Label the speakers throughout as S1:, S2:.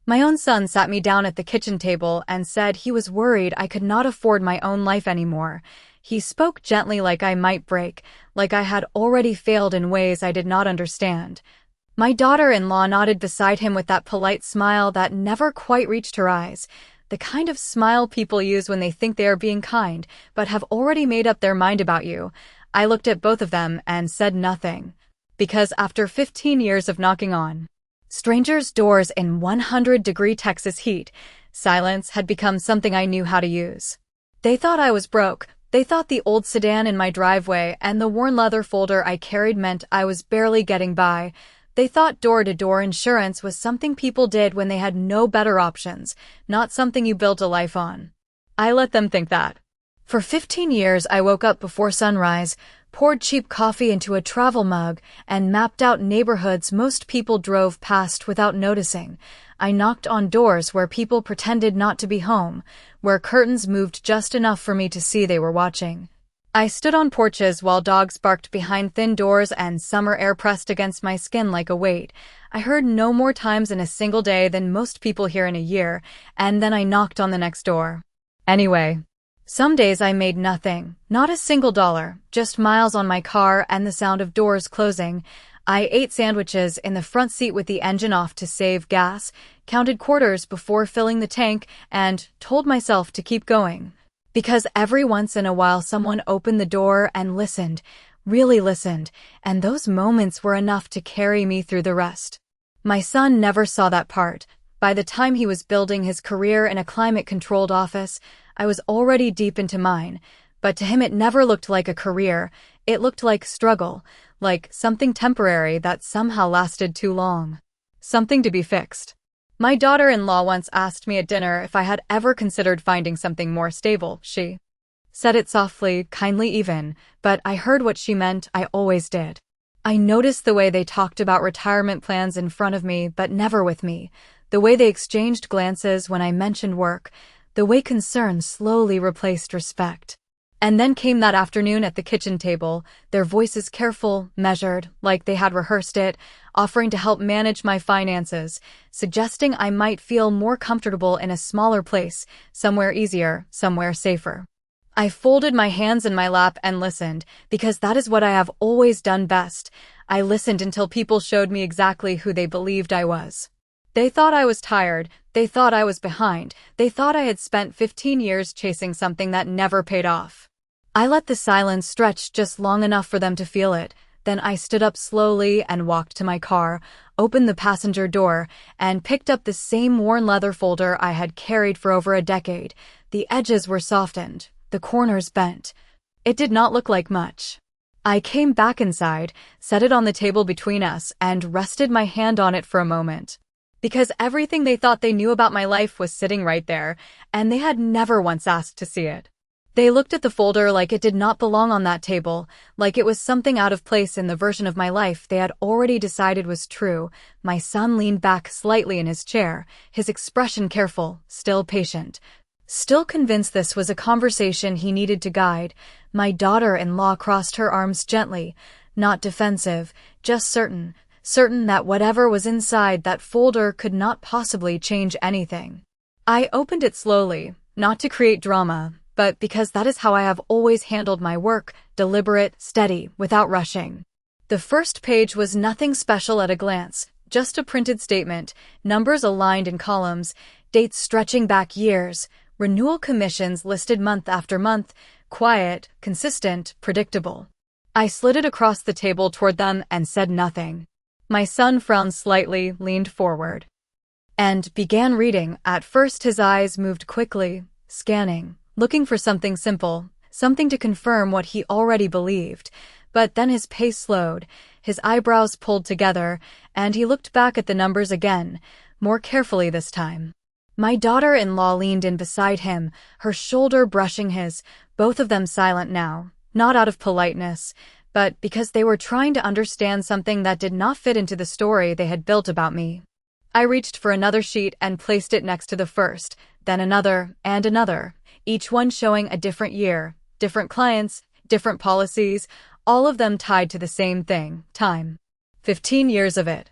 S1: My own son sat me down at the kitchen table and said he was worried I could not afford my own life anymore. He spoke gently like I might break, like I had already failed in ways I did not understand. My daughter-in-law nodded beside him with that polite smile that never quite reached her eyes, the kind of smile people use when they think they are being kind, but have already made up their mind about you. I looked at both of them and said nothing. Because after 15 years of knocking on strangers' doors in 100-degree Texas heat, silence had become something I knew how to use. They thought I was broke. They thought the old sedan in my driveway and the worn leather folder I carried meant I was barely getting by. They thought door-to-door insurance was something people did when they had no better options, not something you built a life on. I let them think that. For 15 years, I woke up before sunrise, poured cheap coffee into a travel mug, and mapped out neighborhoods most people drove past without noticing. I knocked on doors where people pretended not to be home, where curtains moved just enough for me to see they were watching. I stood on porches while dogs barked behind thin doors and summer air pressed against my skin like a weight. I heard no more times in a single day than most people hear in a year, and then I knocked on the next door. Anyway, some days I made nothing, not a single dollar, just miles on my car and the sound of doors closing. I ate sandwiches in the front seat with the engine off to save gas, counted quarters before filling the tank, and told myself to keep going. Because every once in a while someone opened the door and listened, really listened, and those moments were enough to carry me through the rest. My son never saw that part. By the time he was building his career in a climate-controlled office, I was already deep into mine, but to him it never looked like a career. It looked like struggle, like something temporary that somehow lasted too long. Something to be fixed. My daughter-in-law once asked me at dinner if I had ever considered finding something more stable. She said it softly, kindly even, but I heard what she meant. I always did. I noticed the way they talked about retirement plans in front of me, but never with me, the way they exchanged glances when I mentioned work, the way concern slowly replaced respect. And then came that afternoon at the kitchen table, their voices careful, measured, like they had rehearsed it, offering to help manage my finances, suggesting I might feel more comfortable in a smaller place, somewhere easier, somewhere safer. I folded my hands in my lap and listened, because that is what I have always done best. I listened until people showed me exactly who they believed I was. They thought I was tired, they thought I was behind, they thought I had spent 15 years chasing something that never paid off. I let the silence stretch just long enough for them to feel it. Then I stood up slowly and walked to my car, opened the passenger door, and picked up the same worn leather folder I had carried for over a decade. The edges were softened, the corners bent. It did not look like much. I came back inside, set it on the table between us, and rested my hand on it for a moment. Because everything they thought they knew about my life was sitting right there, and they had never once asked to see it. They looked at the folder like it did not belong on that table, like it was something out of place in the version of my life they had already decided was true. My son leaned back slightly in his chair, his expression careful, still patient. Still convinced this was a conversation he needed to guide. My daughter-in-law crossed her arms gently, not defensive, just certain that whatever was inside that folder could not possibly change anything. I opened it slowly, not to create drama, but because that is how I have always handled my work, deliberate, steady, without rushing. The first page was nothing special at a glance, just a printed statement, numbers aligned in columns, dates stretching back years, renewal commissions listed month after month, quiet, consistent, predictable. I slid it across the table toward them and said nothing. My son frowned slightly, leaned forward, and began reading. At first his eyes moved quickly, scanning, looking for something simple, something to confirm what he already believed. But then his pace slowed, his eyebrows pulled together, and he looked back at the numbers again, more carefully this time. My daughter-in-law leaned in beside him, her shoulder brushing his, both of them silent now, not out of politeness, but because they were trying to understand something that did not fit into the story they had built about me. I reached for another sheet and placed it next to the first, then another, and another, each one showing a different year, different clients, different policies, all of them tied to the same thing, time. 15 years of it.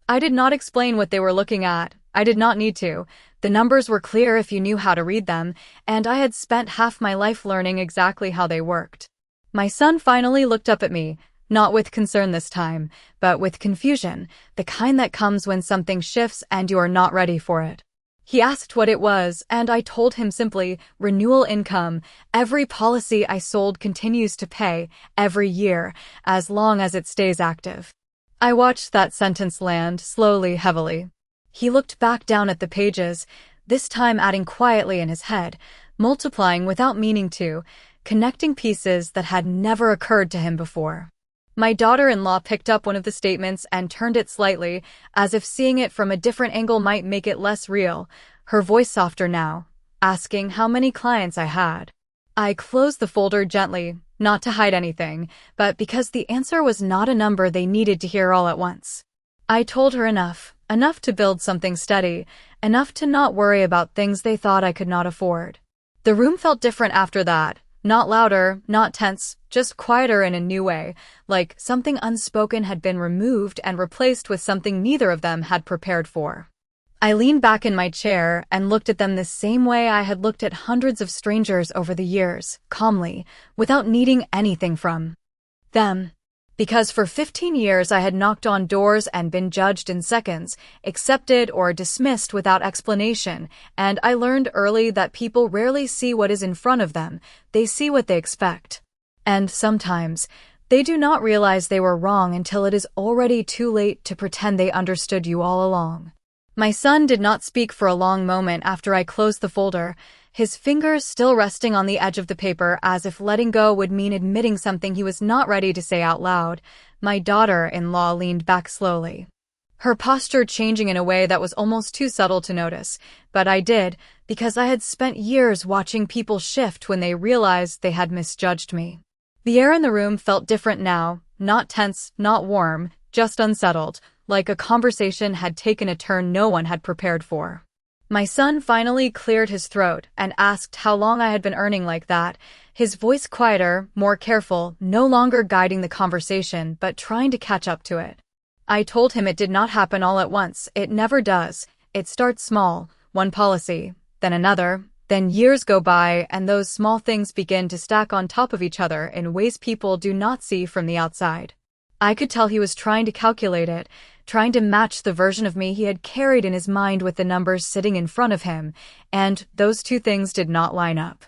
S1: I did not explain what they were looking at. I did not need to. The numbers were clear if you knew how to read them, and I had spent half my life learning exactly how they worked. My son finally looked up at me, not with concern this time, but with confusion, the kind that comes when something shifts and you are not ready for it. He asked what it was, and I told him simply, renewal income. Every policy I sold continues to pay, every year, as long as it stays active. I watched that sentence land, slowly, heavily. He looked back down at the pages, this time adding quietly in his head, multiplying without meaning to, connecting pieces that had never occurred to him before. My daughter-in-law picked up one of the statements and turned it slightly, as if seeing it from a different angle might make it less real, her voice softer now, asking how many clients I had. I closed the folder gently, not to hide anything, but because the answer was not a number they needed to hear all at once. I told her enough to build something steady, enough to not worry about things they thought I could not afford. The room felt different after that. Not louder, not tense, just quieter in a new way, like something unspoken had been removed and replaced with something neither of them had prepared for. I leaned back in my chair and looked at them the same way I had looked at hundreds of strangers over the years, calmly, without needing anything from them. Because for 15 years I had knocked on doors and been judged in seconds, accepted or dismissed without explanation, and I learned early that people rarely see what is in front of them, they see what they expect. And sometimes, they do not realize they were wrong until it is already too late to pretend they understood you all along. My son did not speak for a long moment after I closed the folder, his fingers still resting on the edge of the paper as if letting go would mean admitting something he was not ready to say out loud. My daughter-in-law leaned back slowly, her posture changing in a way that was almost too subtle to notice, but I did, because I had spent years watching people shift when they realized they had misjudged me. The air in the room felt different now, not tense, not warm, just unsettled, like a conversation had taken a turn no one had prepared for. My son finally cleared his throat and asked how long I had been earning like that, his voice quieter, more careful, no longer guiding the conversation but trying to catch up to it. I told him it did not happen all at once, it never does. It starts small, one policy, then another, then years go by and those small things begin to stack on top of each other in ways people do not see from the outside. I could tell he was trying to calculate it, trying to match the version of me he had carried in his mind with the numbers sitting in front of him, and those two things did not line up.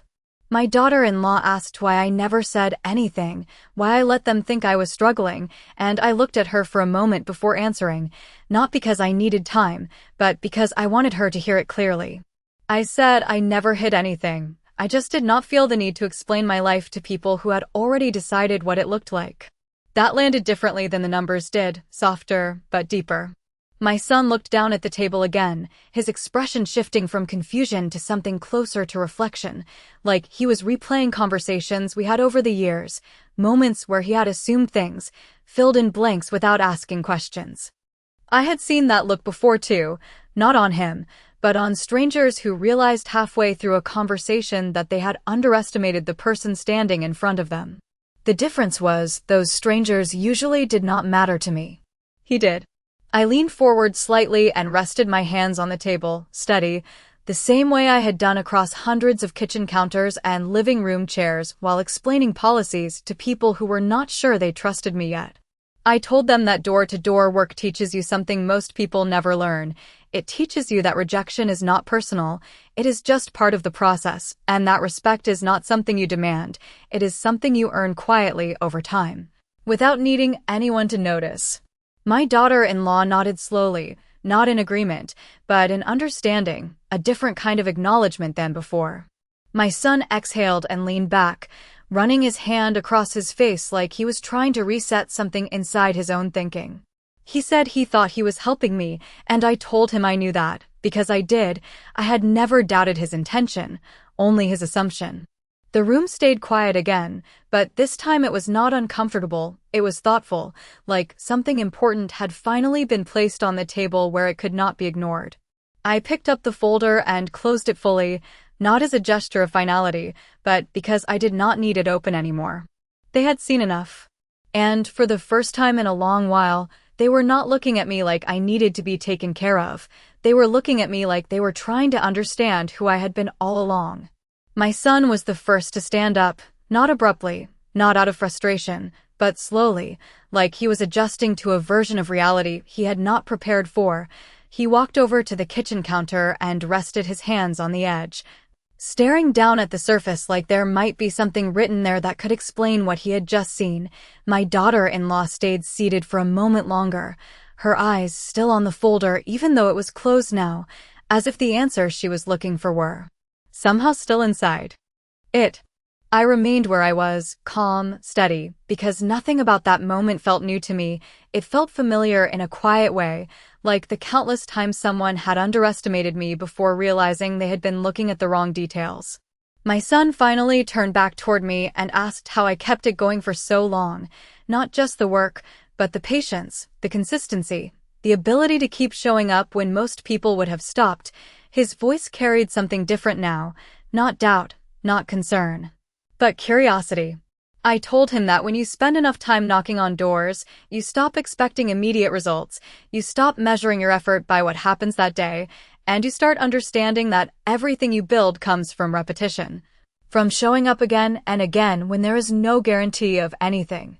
S1: My daughter-in-law asked why I never said anything, why I let them think I was struggling, and I looked at her for a moment before answering, not because I needed time, but because I wanted her to hear it clearly. I said I never hid anything. I just did not feel the need to explain my life to people who had already decided what it looked like. That landed differently than the numbers did, softer, but deeper. My son looked down at the table again, his expression shifting from confusion to something closer to reflection, like he was replaying conversations we had over the years, moments where he had assumed things, filled in blanks without asking questions. I had seen that look before too, not on him, but on strangers who realized halfway through a conversation that they had underestimated the person standing in front of them. The difference was, those strangers usually did not matter to me. He did. I leaned forward slightly and rested my hands on the table, steady, the same way I had done across hundreds of kitchen counters and living room chairs while explaining policies to people who were not sure they trusted me yet. I told them that door-to-door work teaches you something most people never learn. It teaches you that rejection is not personal, it is just part of the process, and that respect is not something you demand, it is something you earn quietly over time, without needing anyone to notice. My daughter-in-law nodded slowly, not in agreement, but in understanding, a different kind of acknowledgement than before. My son exhaled and leaned back, running his hand across his face like he was trying to reset something inside his own thinking. He said he thought he was helping me, and I told him I knew that, because I did. I had never doubted his intention, only his assumption. The room stayed quiet again, but this time it was not uncomfortable, it was thoughtful, like something important had finally been placed on the table where it could not be ignored. I picked up the folder and closed it fully, not as a gesture of finality, but because I did not need it open anymore. They had seen enough. And, for the first time in a long while, They were not looking at me like I needed to be taken care of. They were looking at me like they were trying to understand who I had been all along. My son was the first to stand up, not abruptly, not out of frustration, but slowly, like he was adjusting to a version of reality he had not prepared for. He walked over to the kitchen counter and rested his hands on the edge, staring down at the surface like there might be something written there that could explain what he had just seen. My daughter-in-law stayed seated for a moment longer, her eyes still on the folder even though it was closed now, as if the answer she was looking for were somehow still inside it. I remained where I was, calm, steady, because nothing about that moment felt new to me. It felt familiar in a quiet way, like the countless times someone had underestimated me before realizing they had been looking at the wrong details. My son finally turned back toward me and asked how I kept it going for so long. Not just the work, but the patience, the consistency, the ability to keep showing up when most people would have stopped. His voice carried something different now, not doubt, not concern, but curiosity. I told him that when you spend enough time knocking on doors, you stop expecting immediate results, you stop measuring your effort by what happens that day, and you start understanding that everything you build comes from repetition, from showing up again and again when there is no guarantee of anything.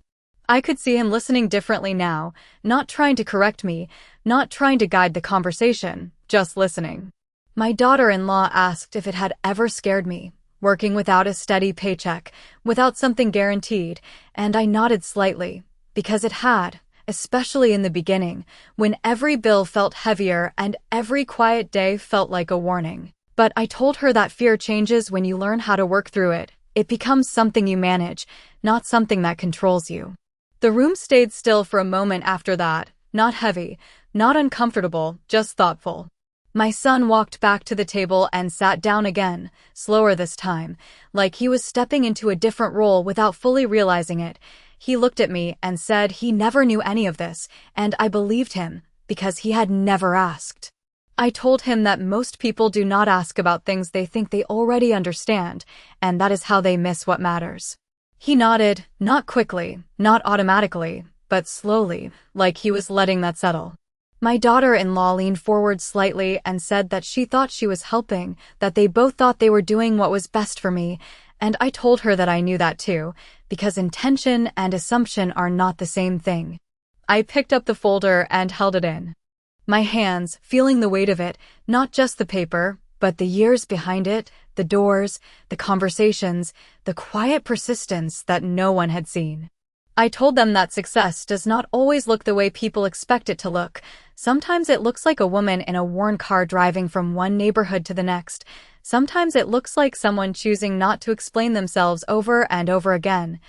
S1: I could see him listening differently now, not trying to correct me, not trying to guide the conversation, just listening. My daughter-in-law asked if it had ever scared me, working without a steady paycheck, without something guaranteed, and I nodded slightly, because it had, especially in the beginning, when every bill felt heavier and every quiet day felt like a warning. But I told her that fear changes when you learn how to work through it. It becomes something you manage, not something that controls you. The room stayed still for a moment after that, not heavy, not uncomfortable, just thoughtful. My son walked back to the table and sat down again, slower this time, like he was stepping into a different role without fully realizing it. He looked at me and said he never knew any of this, and I believed him, because he had never asked. I told him that most people do not ask about things they think they already understand, and that is how they miss what matters. He nodded, not quickly, not automatically, but slowly, like he was letting that settle. My daughter-in-law leaned forward slightly and said that she thought she was helping, that they both thought they were doing what was best for me, and I told her that I knew that too, because intention and assumption are not the same thing. I picked up the folder and held it in my hands, feeling the weight of it, not just the paper, but the years behind it, the doors, the conversations, the quiet persistence that no one had seen. I told them that success does not always look the way people expect it to look. Sometimes it looks like a woman in a worn car driving from one neighborhood to the next. Sometimes it looks like someone choosing not to explain themselves over and over again.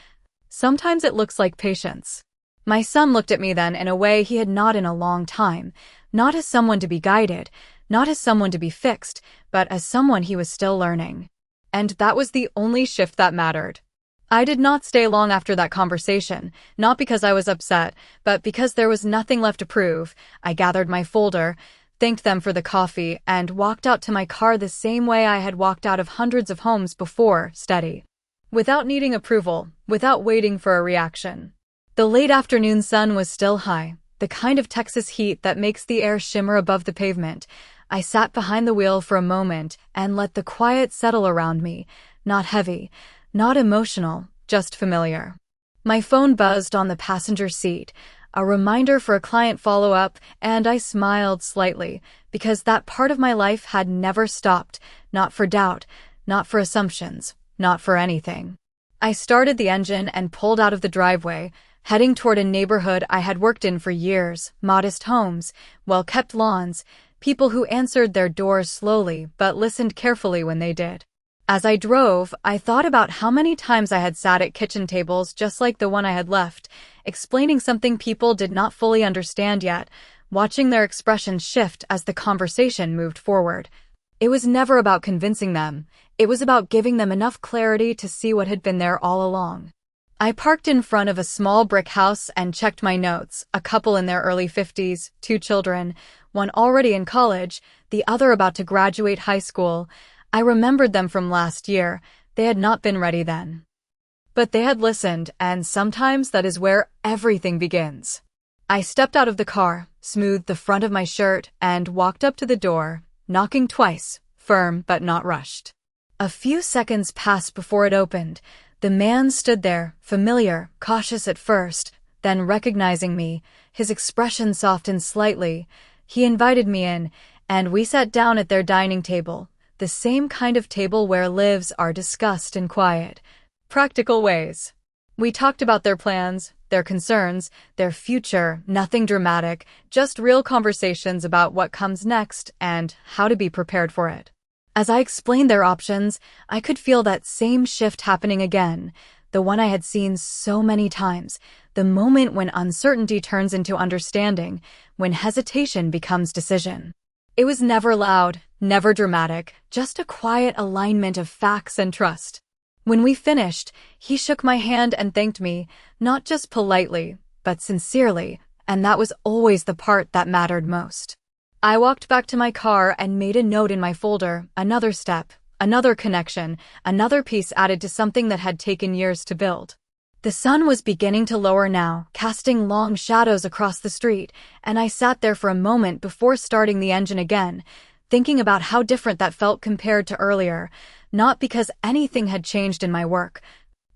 S1: Sometimes it looks like patience. My son looked at me then in a way he had not in a long time, not as someone to be guided, not as someone to be fixed, but as someone he was still learning. And that was the only shift that mattered. I did not stay long after that conversation, not because I was upset, but because there was nothing left to prove. I gathered my folder, thanked them for the coffee, and walked out to my car the same way I had walked out of hundreds of homes before, steady. Without needing approval, without waiting for a reaction. The late afternoon sun was still high, the kind of Texas heat that makes the air shimmer above the pavement. I sat behind the wheel for a moment and let the quiet settle around me, not heavy, not emotional, just familiar. My phone buzzed on the passenger seat, a reminder for a client follow-up, and I smiled slightly, because that part of my life had never stopped, not for doubt, not for assumptions, not for anything. I started the engine and pulled out of the driveway, heading toward a neighborhood I had worked in for years, modest homes, well-kept lawns, people who answered their doors slowly but listened carefully when they did. As I drove, I thought about how many times I had sat at kitchen tables just like the one I had left, explaining something people did not fully understand yet, watching their expressions shift as the conversation moved forward. It was never about convincing them. It was about giving them enough clarity to see what had been there all along. I parked in front of a small brick house and checked my notes, a couple in their early 50s, 2 children, one already in college, the other about to graduate high school. I remembered them from last year. They had not been ready then. But they had listened, and sometimes that is where everything begins. I stepped out of the car, smoothed the front of my shirt, and walked up to the door, knocking twice, firm but not rushed. A few seconds passed before it opened. The man stood there, familiar, cautious at first, then recognizing me, his expression softened slightly. He invited me in, and we sat down at their dining table, the same kind of table where lives are discussed in quiet, practical ways. We talked about their plans, their concerns, their future, nothing dramatic, just real conversations about what comes next and how to be prepared for it. As I explained their options, I could feel that same shift happening again, the one I had seen so many times, the moment when uncertainty turns into understanding, when hesitation becomes decision. It was never loud, never dramatic, just a quiet alignment of facts and trust. When we finished, he shook my hand and thanked me, not just politely, but sincerely, and that was always the part that mattered most. I walked back to my car and made a note in my folder, another step, another connection, another piece added to something that had taken years to build. The sun was beginning to lower now, casting long shadows across the street, and I sat there for a moment before starting the engine again, thinking about how different that felt compared to earlier, not because anything had changed in my work,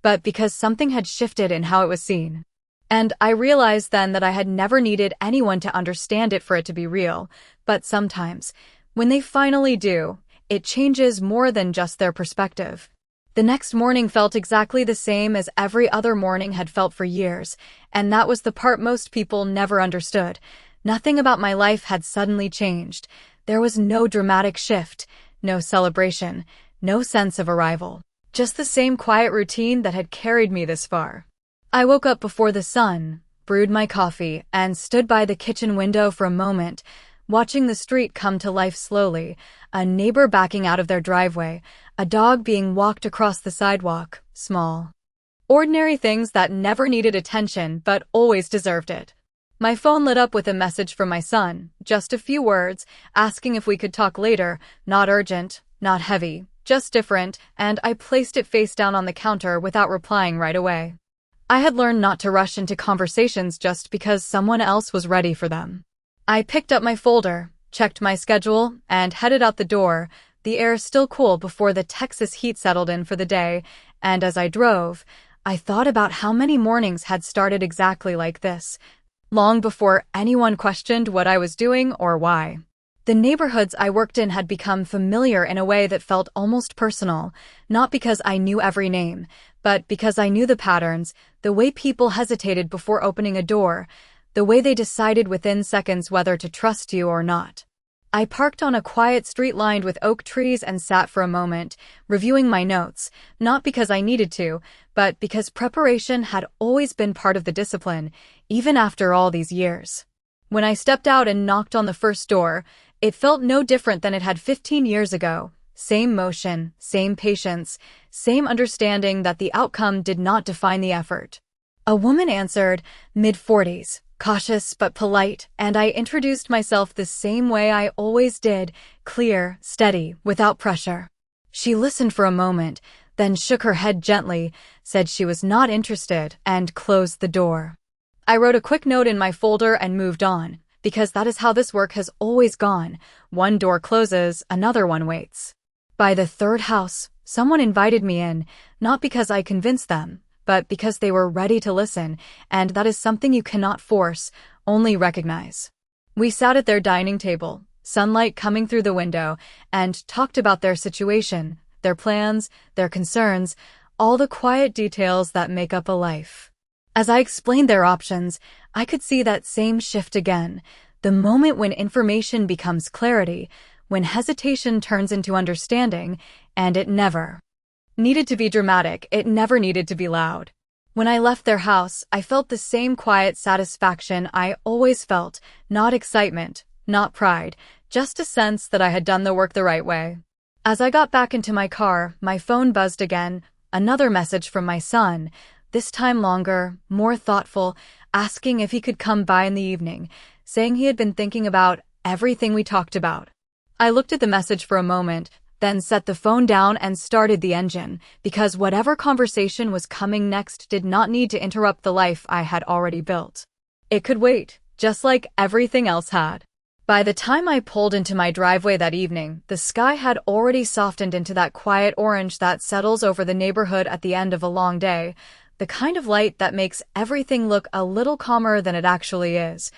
S1: but because something had shifted in how it was seen. And I realized then that I had never needed anyone to understand it for it to be real, but sometimes, when they finally do, it changes more than just their perspective. The next morning felt exactly the same as every other morning had felt for years, and that was the part most people never understood. Nothing about my life had suddenly changed. There was no dramatic shift, no celebration, no sense of arrival. Just the same quiet routine that had carried me this far. I woke up before the sun, brewed my coffee, and stood by the kitchen window for a moment, watching the street come to life slowly, a neighbor backing out of their driveway, a dog being walked across the sidewalk, small. Ordinary things that never needed attention but always deserved it. My phone lit up with a message from my son, just a few words, asking if we could talk later, not urgent, not heavy, just different, and I placed it face down on the counter without replying right away. I had learned not to rush into conversations just because someone else was ready for them. I picked up my folder, checked my schedule, and headed out the door, the air still cool before the Texas heat settled in for the day, and as I drove, I thought about how many mornings had started exactly like this, long before anyone questioned what I was doing or why. The neighborhoods I worked in had become familiar in a way that felt almost personal, not because I knew every name, but because I knew the patterns, the way people hesitated before opening a door, the way they decided within seconds whether to trust you or not. I parked on a quiet street lined with oak trees and sat for a moment, reviewing my notes, not because I needed to, but because preparation had always been part of the discipline, even after all these years. When I stepped out and knocked on the first door, it felt no different than it had 15 years ago. Same motion, same patience, same understanding that the outcome did not define the effort. A woman answered, mid-40s, cautious but polite, and I introduced myself the same way I always did, clear, steady, without pressure. She listened for a moment, then shook her head gently, said she was not interested, and closed the door. I wrote a quick note in my folder and moved on, because that is how this work has always gone. One door closes, another one waits. By the third house, someone invited me in, not because I convinced them, but because they were ready to listen, and that is something you cannot force, only recognize. We sat at their dining table, sunlight coming through the window, and talked about their situation, their plans, their concerns, all the quiet details that make up a life. As I explained their options, I could see that same shift again, the moment when information becomes clarity, when hesitation turns into understanding, and it never needed to be dramatic, it never needed to be loud. When I left their house, I felt the same quiet satisfaction I always felt, not excitement, not pride, just a sense that I had done the work the right way. As I got back into my car, my phone buzzed again, another message from my son, this time longer, more thoughtful, asking if he could come by in the evening, saying he had been thinking about everything we talked about. I looked at the message for a moment, then set the phone down and started the engine, because whatever conversation was coming next did not need to interrupt the life I had already built. It could wait, just like everything else had. By the time I pulled into my driveway that evening, the sky had already softened into that quiet orange that settles over the neighborhood at the end of a long day, the kind of light that makes everything look a little calmer than it actually is.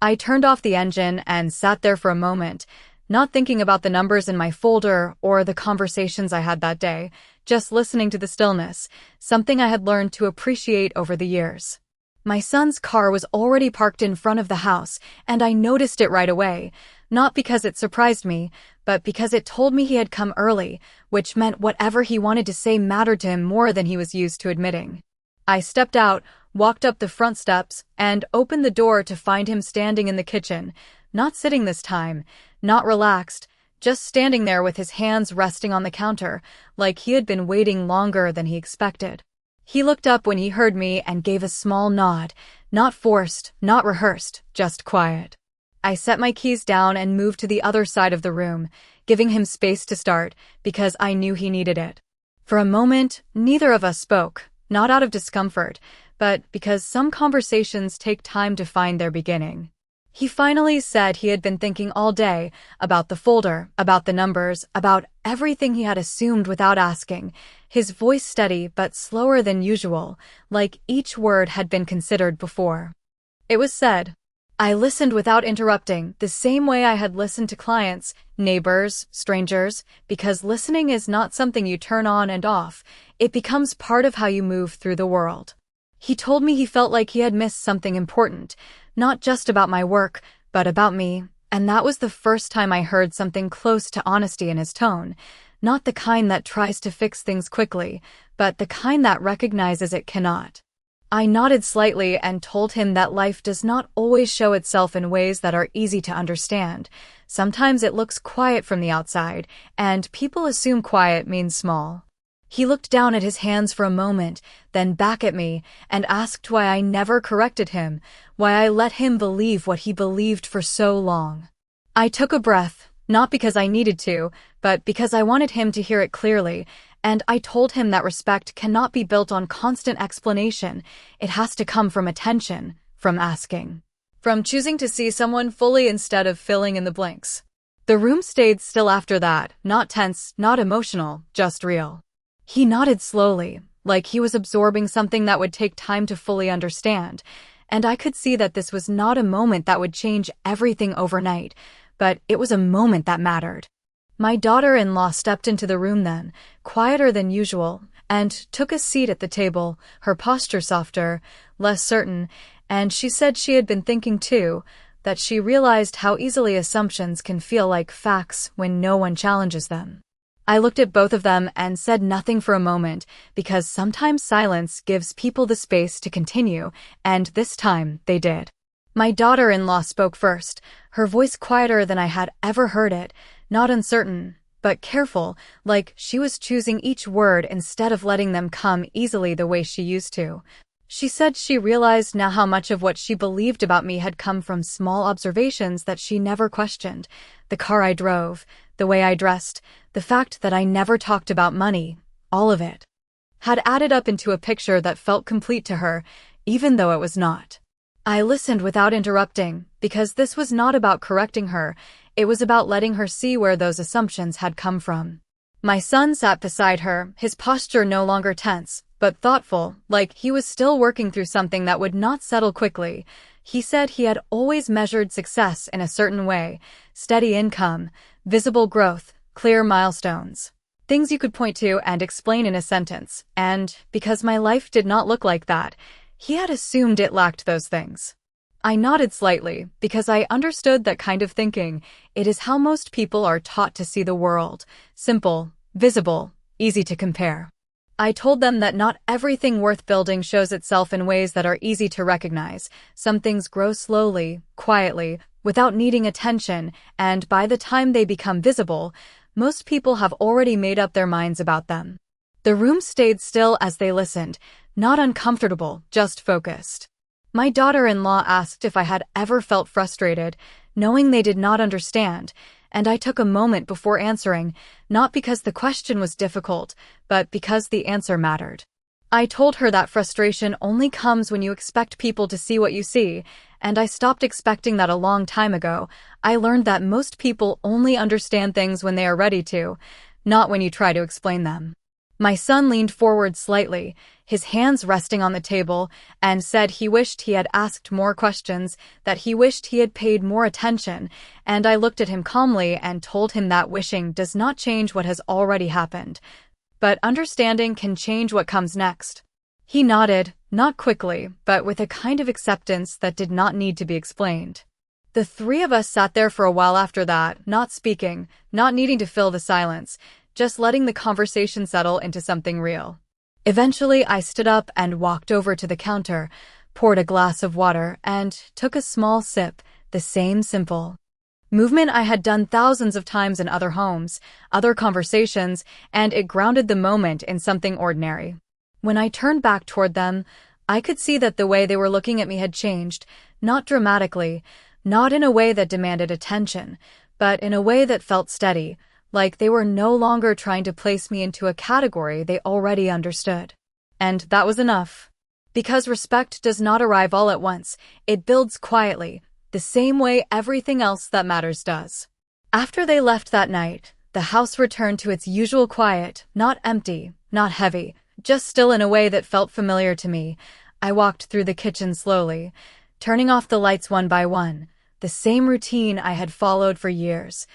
S1: I turned off the engine and sat there for a moment, not thinking about the numbers in my folder or the conversations I had that day, just listening to the stillness, something I had learned to appreciate over the years. My son's car was already parked in front of the house, and I noticed it right away, not because it surprised me, but because it told me he had come early, which meant whatever he wanted to say mattered to him more than he was used to admitting. I stepped out, walked up the front steps, and opened the door to find him standing in the kitchen, not sitting this time, not relaxed, just standing there with his hands resting on the counter, like he had been waiting longer than he expected. He looked up when he heard me and gave a small nod, not forced, not rehearsed, just quiet. I set my keys down and moved to the other side of the room, giving him space to start, because I knew he needed it. For a moment, neither of us spoke, not out of discomfort, but because some conversations take time to find their beginning. He finally said he had been thinking all day about the folder, about the numbers, about everything he had assumed without asking, his voice steady but slower than usual, like each word had been considered before. It was said. I listened without interrupting, the same way I had listened to clients, neighbors, strangers, because listening is not something you turn on and off, it becomes part of how you move through the world. He told me he felt like he had missed something important, not just about my work, but about me, and that was the first time I heard something close to honesty in his tone, not the kind that tries to fix things quickly, but the kind that recognizes it cannot. I nodded slightly and told him that life does not always show itself in ways that are easy to understand. Sometimes it looks quiet from the outside, and people assume quiet means small. He looked down at his hands for a moment, then back at me, and asked why I never corrected him, why I let him believe what he believed for so long. I took a breath, not because I needed to, but because I wanted him to hear it clearly, and I told him that respect cannot be built on constant explanation. It has to come from attention, from asking, from choosing to see someone fully instead of filling in the blanks. The room stayed still after that, not tense, not emotional, just real. He nodded slowly, like he was absorbing something that would take time to fully understand, and I could see that this was not a moment that would change everything overnight, but it was a moment that mattered. My daughter-in-law stepped into the room then, quieter than usual, and took a seat at the table, her posture softer, less certain, and she said she had been thinking too, that she realized how easily assumptions can feel like facts when no one challenges them. I looked at both of them and said nothing for a moment, because sometimes silence gives people the space to continue, and this time they did. My daughter-in-law spoke first, her voice quieter than I had ever heard it, not uncertain, but careful, like she was choosing each word instead of letting them come easily the way she used to. She said she realized now how much of what she believed about me had come from small observations that she never questioned. The car I drove, the way I dressed, the fact that I never talked about money, all of it had added up into a picture that felt complete to her, even though it was not. I listened without interrupting, because this was not about correcting her, it was about letting her see where those assumptions had come from. My son sat beside her, his posture no longer tense, but thoughtful, like he was still working through something that would not settle quickly. He said he had always measured success in a certain way: steady income, visible growth, clear milestones. Things you could point to and explain in a sentence, and, because my life did not look like that, he had assumed it lacked those things. I nodded slightly, because I understood that kind of thinking. It is how most people are taught to see the world: simple, visible, easy to compare. I told them that not everything worth building shows itself in ways that are easy to recognize. Some things grow slowly, quietly, without needing attention, and by the time they become visible, most people have already made up their minds about them. The room stayed still as they listened, not uncomfortable, just focused. My daughter-in-law asked if I had ever felt frustrated, knowing they did not understand, and I took a moment before answering, not because the question was difficult, but because the answer mattered. I told her that frustration only comes when you expect people to see what you see, and I stopped expecting that a long time ago. I learned that most people only understand things when they are ready to, not when you try to explain them. My son leaned forward slightly, his hands resting on the table, and said he wished he had asked more questions, that he wished he had paid more attention, and I looked at him calmly and told him that wishing does not change what has already happened, but understanding can change what comes next. He nodded, not quickly, but with a kind of acceptance that did not need to be explained. The three of us sat there for a while after that, not speaking, not needing to fill the silence, just letting the conversation settle into something real. Eventually, I stood up and walked over to the counter, poured a glass of water, and took a small sip, the same simple movement I had done thousands of times in other homes, other conversations, and it grounded the moment in something ordinary. When I turned back toward them, I could see that the way they were looking at me had changed, not dramatically, not in a way that demanded attention, but in a way that felt steady, like they were no longer trying to place me into a category they already understood. And that was enough. Because respect does not arrive all at once, it builds quietly, the same way everything else that matters does. After they left that night, the house returned to its usual quiet, not empty, not heavy, just still in a way that felt familiar to me. I walked through the kitchen slowly, turning off the lights one by one, the same routine I had followed for years.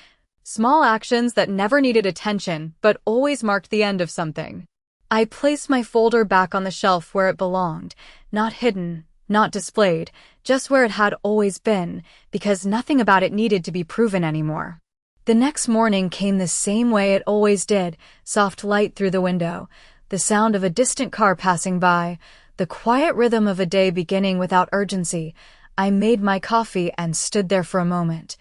S1: Small actions that never needed attention but always marked the end of something. I placed my folder back on the shelf where it belonged, not hidden, not displayed, just where it had always been, because nothing about it needed to be proven anymore. The next morning came the same way it always did, soft light through the window, the sound of a distant car passing by, the quiet rhythm of a day beginning without urgency. I made my coffee and stood there for a moment,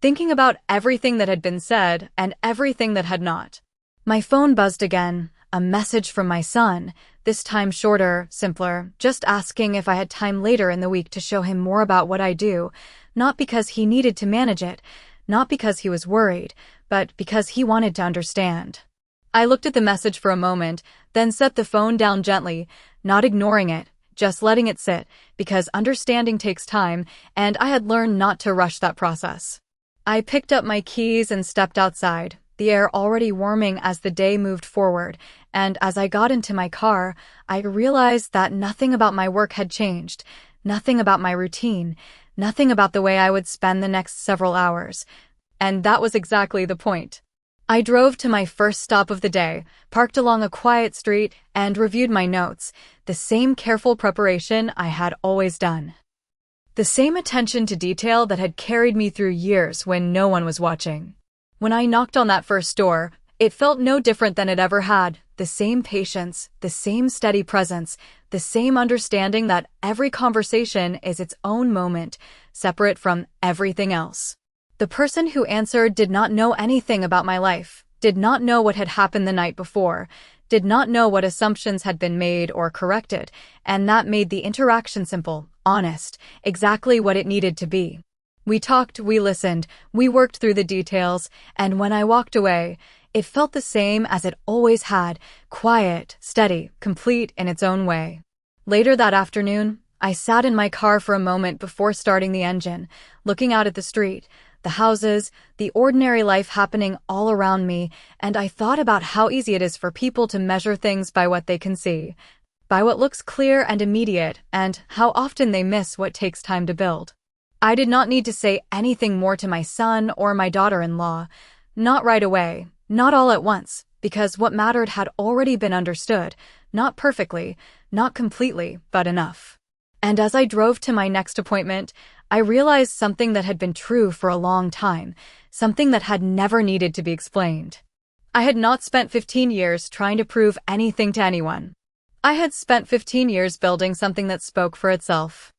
S1: thinking about everything that had been said and everything that had not. My phone buzzed again, a message from my son, this time shorter, simpler, just asking if I had time later in the week to show him more about what I do, not because he needed to manage it, not because he was worried, but because he wanted to understand. I looked at the message for a moment, then set the phone down gently, not ignoring it, just letting it sit, because understanding takes time, and I had learned not to rush that process. I picked up my keys and stepped outside, the air already warming as the day moved forward, and as I got into my car, I realized that nothing about my work had changed, nothing about my routine, nothing about the way I would spend the next several hours. And that was exactly the point. I drove to my first stop of the day, parked along a quiet street, and reviewed my notes, the same careful preparation I had always done. The same attention to detail that had carried me through years when no one was watching. When I knocked on that first door, it felt no different than it ever had, the same patience, the same steady presence, the same understanding that every conversation is its own moment, separate from everything else. The person who answered did not know anything about my life, did not know what had happened the night before, did not know what assumptions had been made or corrected, and that made the interaction simple, honest, exactly what it needed to be. We talked, we listened, we worked through the details, and when I walked away, it felt the same as it always had, quiet, steady, complete in its own way. Later that afternoon, I sat in my car for a moment before starting the engine, looking out at the street, the houses, the ordinary life happening all around me, and I thought about how easy it is for people to measure things by what they can see, by what looks clear and immediate, and how often they miss what takes time to build. I did not need to say anything more to my son or my daughter-in-law, not right away, not all at once, because what mattered had already been understood, not perfectly, not completely, but enough. And as I drove to my next appointment, I realized something that had been true for a long time, something that had never needed to be explained. I had not spent 15 years trying to prove anything to anyone. I had spent 15 years building something that spoke for itself.